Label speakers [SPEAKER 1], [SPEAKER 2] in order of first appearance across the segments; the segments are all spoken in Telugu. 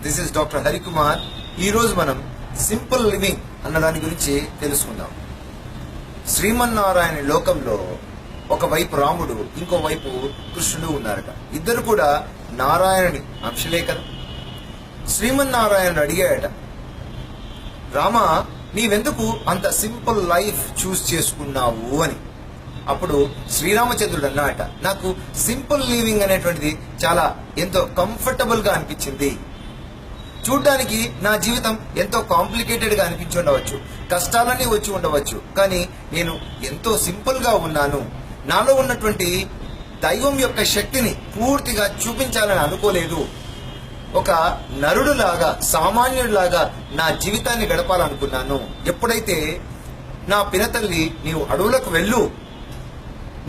[SPEAKER 1] This is doctor Harikumar. ఈరోజు మనం సింపుల్ లివింగ్ అన్న దాని గురించి తెలుసుకుందాం. శ్రీమన్నారాయణ లోకంలో ఒకవైపు రాముడు, ఇంకోవైపు కృష్ణుడు ఉన్నారట. ఇద్దరు కూడా నారాయణుని అంశలే కదా. శ్రీమన్నారాయణుడు అడిగాడట, రామా, నీవెందుకు అంత సింపుల్ లైఫ్ చూస్ చేసుకున్నావు అని. అప్పుడు శ్రీరామచంద్రుడు అన్నాట, నాకు సింపుల్ లివింగ్ అనేటువంటిది చాలా ఎంతో కంఫర్టబుల్ గా అనిపించింది. చూడ్డానికి నా జీవితం ఎంతో కాంప్లికేటెడ్ గా అనిపించి ఉండవచ్చు, కష్టాలన్నీ వచ్చి ఉండవచ్చు, కానీ నేను ఎంతో సింపుల్ గా ఉన్నాను. నాలో ఉన్నటువంటి దైవం యొక్క శక్తిని పూర్తిగా చూపించాలని అనుకోలేదు. ఒక నరుడులాగా, సామాన్యుడిలాగా నా జీవితాన్ని గడపాలనుకున్నాను. ఎప్పుడైతే నా పినతల్లి నీవు అడవులకు వెళ్ళు,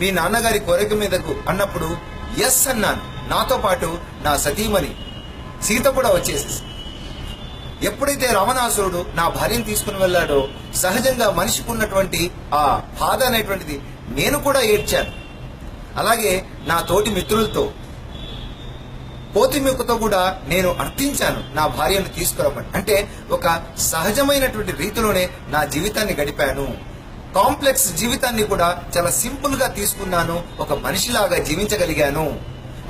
[SPEAKER 1] మీ నాన్నగారి కోరిక మీదకు అన్నప్పుడు ఎస్ అన్నాను. నాతో పాటు నా సతీమణి సీత కూడా వచ్చేసేసి. ఎప్పుడైతే రావణాసురుడు నా భార్యను తీసుకుని వెళ్ళాడో, సహజంగా మనిషికి ఉన్నటువంటి ఆ బాధ అనేటువంటిది నేను కూడా ఏడ్చాను. అలాగే నా తోటి మిత్రులతో, పోతిమికతో కూడా నేను అర్థించాను నా భార్యను తీసుకురమ్మని. అంటే ఒక సహజమైనటువంటి రీతిలోనే నా జీవితాన్ని గడిపాను. కాంప్లెక్స్ జీవితాన్ని కూడా చాలా సింపుల్ గా తీసుకున్నాను. ఒక మనిషిలాగా జీవించగలిగాను.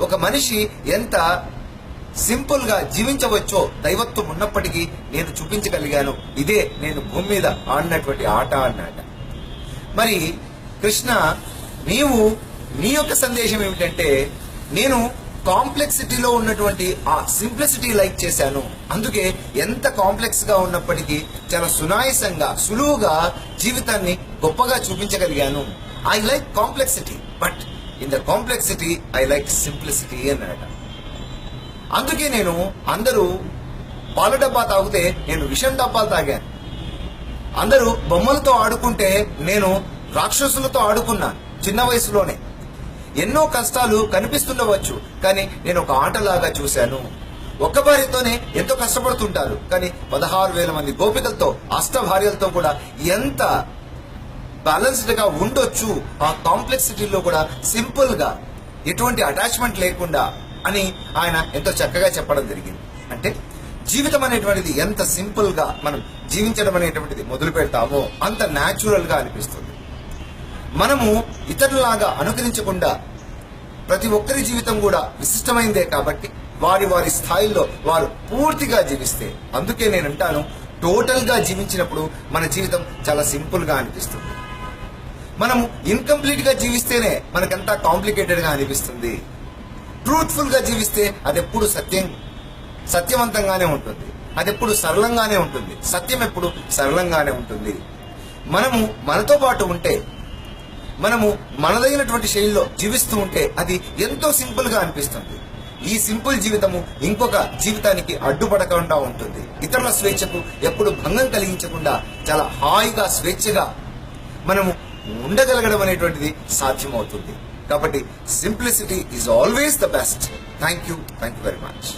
[SPEAKER 1] ఒక మనిషి ఎంత సింపుల్ గా జీవించవచ్చో దైవత్వం ఉన్నప్పటికీ నేను చూపించగలిగాను. ఇదే నేను భూమి మీద ఆడినటువంటి ఆట అన్నమాట. మరి కృష్ణ, నీవు నీ యొక్క సందేశం ఏమిటంటే, నేను కాంప్లెక్సిటీలో ఉన్నటువంటి ఆ సింప్లిసిటీ లైక్ చేశాను. అందుకే ఎంత కాంప్లెక్స్ గా ఉన్నప్పటికీ చాలా సునాయసంగా, సులువుగా జీవితాన్ని గొప్పగా చూపించగలిగాను. I like complexity, but in the complexity I like simplicity అన్నమాట. అందుకే నేను అందరూ పాల డబ్బా తాగితే నేను విషం డబ్బాలు తాగాను. అందరూ బొమ్మలతో ఆడుకుంటే నేను రాక్షసులతో ఆడుకున్నాను చిన్న వయసులోనే. ఎన్నో కష్టాలు కనిపిస్తుండవచ్చు, కానీ నేను ఒక ఆటలాగా చూశాను. ఒక్క భార్యతోనే ఎంతో కష్టపడుతుంటారు, కానీ 16,000 మంది గోపికలతో, అష్టభార్యలతో కూడా ఎంత బ్యాలెన్స్డ్ గా ఉండొచ్చు. ఆ కాంప్లెక్సిటీలో కూడా సింపుల్ గా, ఎటువంటి అటాచ్మెంట్ లేకుండా అని ఆయన ఎంతో చక్కగా చెప్పడం జరిగింది. అంటే జీవితం అనేటువంటిది ఎంత సింపుల్ గా మనం జీవించడం అనేటువంటిది మొదలు పెడతామో అంత న్యాచురల్ గా అనిపిస్తుంది. మనము ఇతరులాగా అనుకరించకుండా, ప్రతి ఒక్కరి జీవితం కూడా విశిష్టమైందే కాబట్టి వారి వారి స్థాయిల్లో వారు పూర్తిగా జీవిస్తే, అందుకే నేను అంటాను, టోటల్ గా జీవించినప్పుడు మన జీవితం చాలా సింపుల్ గా అనిపిస్తుంది. మనము ఇన్కంప్లీట్ గా జీవిస్తేనే మనకంతా కాంప్లికేటెడ్ గా అనిపిస్తుంది. ట్రూత్ఫుల్ గా జీవిస్తే అదెప్పుడు సత్యవంతంగానే ఉంటుంది, అదెప్పుడు సరళంగానే ఉంటుంది. సత్యం ఎప్పుడు సరళంగానే ఉంటుంది. మనము మనతో పాటు ఉంటే, మనము మనదైనటువంటి శైలిలో జీవిస్తూ ఉంటే అది ఎంతో సింపుల్ గా అనిపిస్తుంది. ఈ సింపుల్ జీవితము ఇంకొక జీవితానికి అడ్డుపడకుండా ఉంటుంది. ఇతరుల స్వేచ్ఛకు ఎప్పుడు భంగం కలిగించకుండా చాలా హాయిగా, స్వేచ్ఛగా మనము ఉండగలగడం అనేటువంటిది సాధ్యమవుతుంది. కాబట్టి simplicity is always the best. Thank you very much.